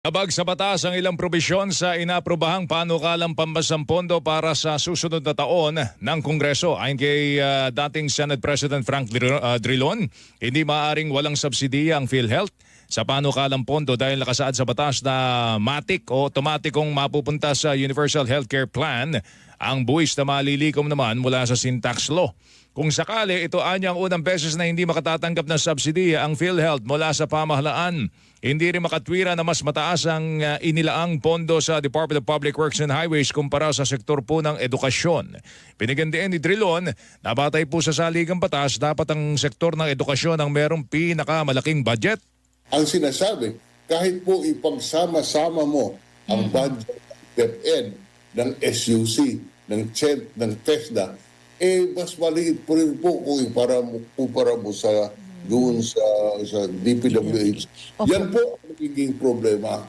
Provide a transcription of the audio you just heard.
Nabag sa batas ang ilang probisyon sa inaprobahang panukalang pambasang pondo para sa susunod na taon ng Kongreso. Ayon kay dating Senate President Frank Drilon, hindi maaaring walang subsidiya ang PhilHealth sa panukalang pondo dahil nakasaad sa batas na matik o otomatikong mapupunta sa Universal Healthcare Plan ang buwis na malilikom naman mula sa sin tax law. Kung sakali, ito anyang unang beses na hindi makatatanggap ng subsidiya ang PhilHealth mula sa pamahalaan. Hindi rin makatwira na mas mataas ang inilaang pondo sa Department of Public Works and Highways kumpara sa sektor po ng edukasyon. Pinigandian ni Drilon, nabatay po sa saligang batas, dapat ang sektor ng edukasyon ang merong pinakamalaking budget. Ang sinasabi, kahit po ipagsama-sama mo ang budget ng DepEd, ng SUC, ng CHED, ng TESDA, mas maliit po rin po kung ikumpara mo sa doon sa DPWH. Yan po ang magiging problema.